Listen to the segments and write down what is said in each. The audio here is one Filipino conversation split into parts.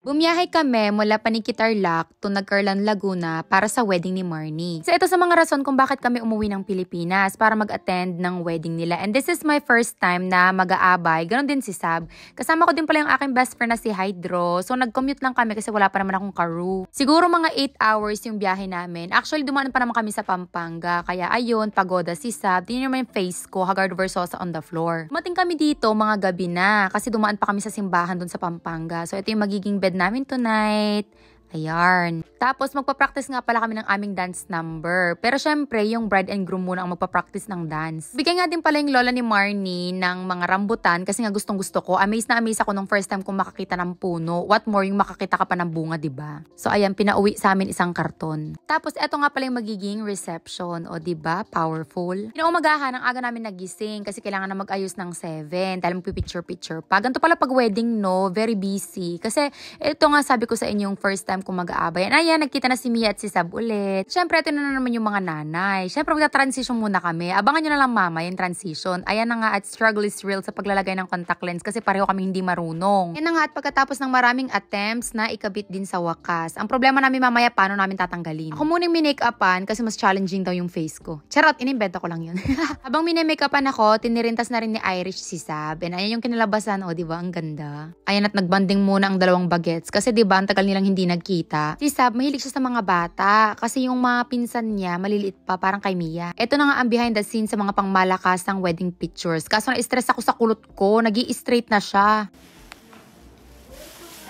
Bumiyahe kami mula Paniquitarlac to Nagcarlan, Laguna para sa wedding ni Marnie. So ito sa mga rason kung bakit kami umuwi ng Pilipinas para mag-attend ng wedding nila. And this is my first time na mag-aabay. Ganon din si Sab. Kasama ko din pala yung aking best friend na si Hydro. So nag-commute lang kami kasi wala pa naman akong karu. Siguro mga 8 hours yung biyahe namin. Actually dumaan pa naman kami sa Pampanga. Kaya ayun, pagoda si Sab. Tingnan naman yung face ko, Haggard Versosa on the floor. Dumating kami dito mga gabi na kasi dumaan pa kami sa simbahan dun sa Pampanga. So ito yung magiging bed namin tonight. Ayan. Tapos magpa-practice nga pala kami ng aming dance number. Pero syempre, yung bride and groom muna ang magpa-practice ng dance. Bigyan nga din pala yung lola ni Marnie ng mga rambutan kasi nga gustong gusto ko. Amazed na amazed ako nung first time kong makakita ng puno. What more yung makakita ka pa ng bunga, diba? So ayan, pinauwi sa amin isang karton. Tapos eto nga pala yung magiging reception. O diba? Powerful. Pinaumagahan, ang aga namin nagising kasi kailangan na mag-ayos ng 7 dahil magpipicture-picture pa. Ganito pala pag wedding, no? Very busy. Kasi ito nga sabi ko sa inyo yung first time kung mag-aabay. Ayan, nagkita na si Mia at si Sab ulit. Siyempre, ito na naman yung mga nanay. Siyempre, magta-transition muna kami. Abangan nyo na lang mama yung transition. Ayan na nga at struggle is real sa paglalagay ng contact lens kasi pareho kami hindi marunong. Ayan na nga at pagkatapos ng maraming attempts na ikabit din sa wakas. Ang problema namin mamaya, paano namin tatanggalin? Ako muna yung minake-upan kasi mas challenging daw yung face ko. Charot, inimbenta ko lang yun. Habang minimake-upan ako, tinirintas na rin ni Irish si Sab. And ayan yung kinalabasan. O, diba? Ang ganda. Ayan at nagbanding muna ang dalawang bagets. Kasi diba, ang tagal nilang hindi kita. Si Sab, mahilig siya sa mga bata kasi yung mga pinsan niya maliliit pa parang kay Mia. Ito na nga ang behind the scenes sa mga pangmalakasang wedding pictures. Kaso na-stress ako sa kulot ko, nag-i-straight na siya.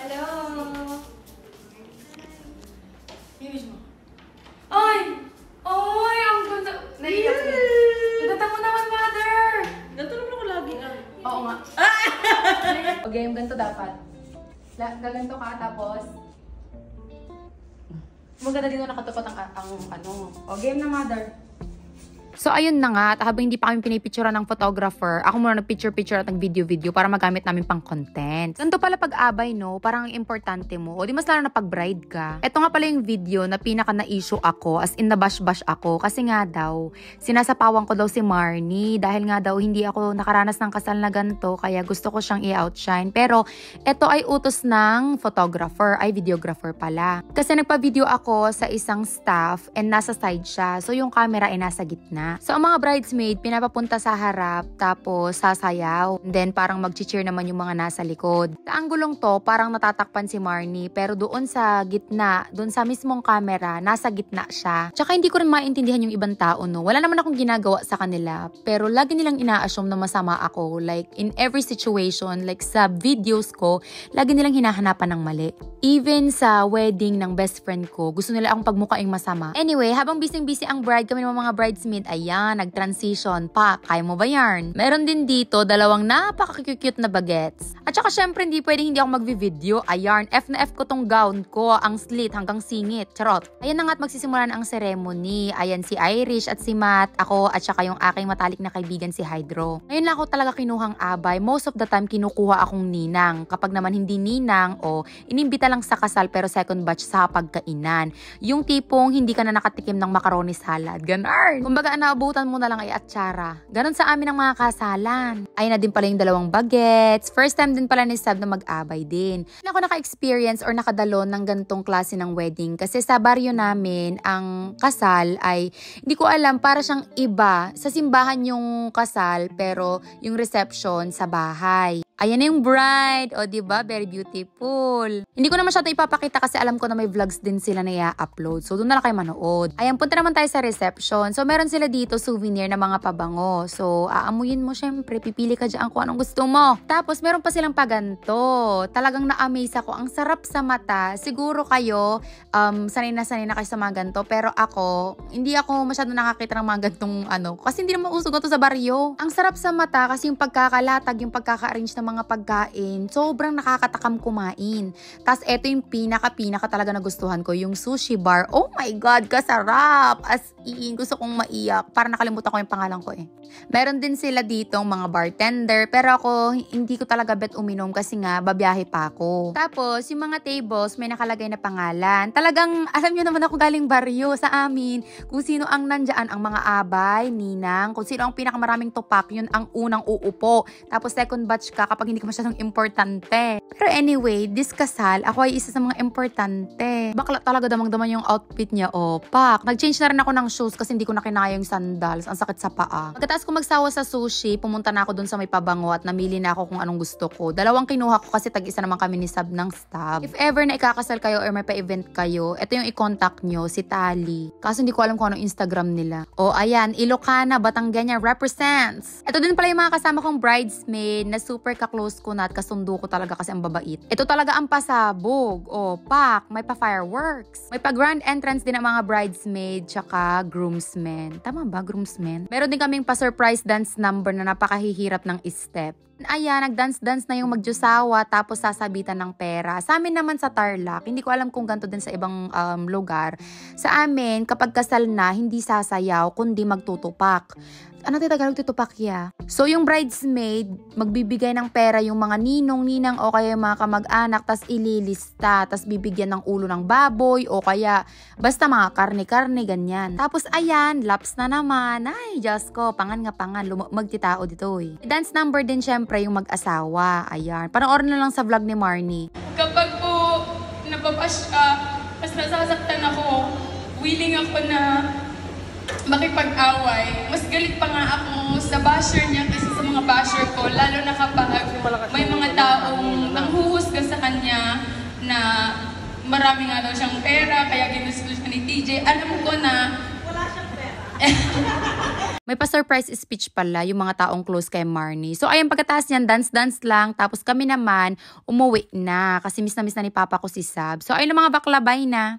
Hello! Ay! Ay! Ang ganda! Naiyak ko. Ang ganda mo naman, mother! Ganto naman ako lagi Oo nga. Okay, yung ganito dapat. Gaganto ka tapos maganda dito nakatukot ang ano. O, game na, mother. So, ayun na nga. At habang hindi pa kami pinipicturean ng photographer, ako muna nag-picture-picture at nag-video-video para magamit namin pang content. Ganito pala pag-abay, no? Parang ang importante mo. O di mas lalo na pag-bride ka. Ito nga pala yung video na pinaka na-issue ako, as in nabash-bash ako. Kasi nga daw, sinasapawan ko daw si Marnie. Dahil nga daw, hindi ako nakaranas ng kasal na ganito. Kaya gusto ko siyang i-outshine. Pero, ito ay utos ng photographer, ay videographer pala. Kasi nagpa-video ako sa isang staff and nasa side siya. So, yung camera ay nasa gitna. So, ang mga bridesmaid, pinapapunta sa harap, tapos sasayaw. And then, parang mag-cheer naman yung mga nasa likod. Sa anggulong to, parang natatakpan si Marnie, pero doon sa gitna, doon sa mismong camera, nasa gitna siya. Tsaka hindi ko rin maintindihan yung ibang tao, no? Wala naman akong ginagawa sa kanila, pero lagi nilang ina-assume na masama ako. Like, in every situation, like sa videos ko, lagi nilang hinahanapan ng mali. Even sa wedding ng best friend ko, gusto nila akong pagmukaing masama. Anyway, habang busy-busy ang bride, kami ng mga bridesmaid, ayan, nag-transition pa. Kaya mo ba yarn? Meron din dito, dalawang napaka-cute na bagets. At saka syempre, hindi pwedeng hindi ako mag-video. Ayan, F na F ko tong gown ko, ang slit hanggang singit. Charot. Ayan na nga at magsisimula na ang ceremony. Ayan si Irish at si Matt, ako at saka yung aking matalik na kaibigan si Hydro. Ngayon lang ako talaga kinuhang abay. Most of the time, kinukuha akong ninang. Kapag naman hindi ninang o inimbita lang sa kasal pero second batch sa pagkainan. Yung tipong hindi ka na nakatikim ng macaroni salad. Ganon. Kumbaga, naabutan mo na lang ay atsara. Ganon sa amin ang mga kasalan. Ayun na din pala yung dalawang bagets. First time din pala ni Sab na mag-abay din. Hindi ako naka-experience or nakadalo ng gantong klase ng wedding kasi sa baryo namin, ang kasal ay hindi ko alam, para siyang iba. Sa simbahan yung kasal pero yung reception sa bahay. Ayan na yung bride. O, diba? Very beautiful. Hindi ko na masyado ipapakita kasi alam ko na may vlogs din sila na i-upload. So, doon na lang kayo manood. Ayan, punta naman tayo sa reception. So, meron sila dito souvenir na mga pabango. So, aamuyin mo syempre. Pipili ka dyan kung anong gusto mo. Tapos, meron pa silang paganto. Talagang na-amaze ako. Ang sarap sa mata. Siguro kayo, sanay na kayo sa mga ganto. Pero ako, hindi ako masyado nakakita ng mga gantong kasi hindi naman usog ito sa baryo. Ang sarap sa mata kasi yung pagkakalatag, yung pagkaka-arrange ng mga pagkain, sobrang nakakatakam kumain. Tapos, eto yung pinaka talaga nagustuhan ko, yung sushi bar. Oh my God, kasarap! As in, gusto kong maiyak. Para nakalimutan ko yung pangalan ko eh. Meron din sila ditong mga bartender, pero ako, hindi ko talaga bet uminom kasi nga, babiyahe pa ako. Tapos, yung mga tables, may nakalagay na pangalan. Talagang, alam nyo naman ako galing baryo sa amin. Kung sino ang nandyan, ang mga abay, ninang, kung sino ang pinakamaraming tupak, yun ang unang uupo. Tapos, second batch ka, kapag hindi ka masyadong importante. Pero anyway, this kasal, ako ay isa sa mga importante. Bakla talaga damang-daman yung outfit niya, pak. Nag-change na rin ako ng shoes kasi hindi ko na kinaya yung sandals. Ang sakit sa paa. Pagkatapos ko magsawa sa sushi, pumunta na ako dun sa may pabango at namili na ako kung anong gusto ko. Dalawang kinuha ko kasi tag-isa naman kami ni Sab ng staff. If ever na ikakasal kayo or may pa-event kayo, ito yung i-contact nyo, si Tali. Kaso hindi ko alam kung anong Instagram nila. O ayan, Ilocana, Batangganya represents. Ito din pala yung mga kasama kong bridesmaid na super ka-close ko na at kasundo ko talaga kasi ang babait. Ito talaga ang pasabog. O, pak, may pa-fireworks. May pa-grand entrance din ang mga bridesmaid tsaka groomsmen. Tama ba, groomsmen? Meron din kaming pa-surprise dance number na napakahihirap ng step. Ayan, nag-dance-dance na yung magjusawa tapos sasabitan ng pera. Sa amin naman sa Tarlac, hindi ko alam kung ganito din sa ibang lugar. Sa amin, kapag kasal na, hindi sasayaw, kundi magtutupak. Ano Tagalog tutupak ya? So, yung bridesmaid, magbibigay ng pera yung mga ninong, ninang o kaya yung mga kamag-anak, tas ililista, tas bibigyan ng ulo ng baboy o kaya basta mga karne-karne, ganyan. Tapos, ayan, laps na naman. Ay, Diyos ko, pangan nga pangan, magtitao dito eh. Dance number din syempre yung mag-asawa. Ayan, panoorin na lang sa vlog ni Marnie. Kapag po napapash ka, mas nasasaktan ako, willing ako na makipag-away. Mas galit pa nga ako sa basher niya kaysa sa mga basher ko, lalo na kapag may mga taong nanghuhusga sa kanya na marami nga daw siyang pera, kaya ginusto siya ni TJ. Alam ko na wala siyang pera. May pa-surprise speech pala yung mga taong close kay Marnie. So ayun, pagkatapos niyan, dance-dance lang. Tapos kami naman, umuwi na. Kasi miss na ni Papa ko si Sab. So ayun na mga bakla, bye na.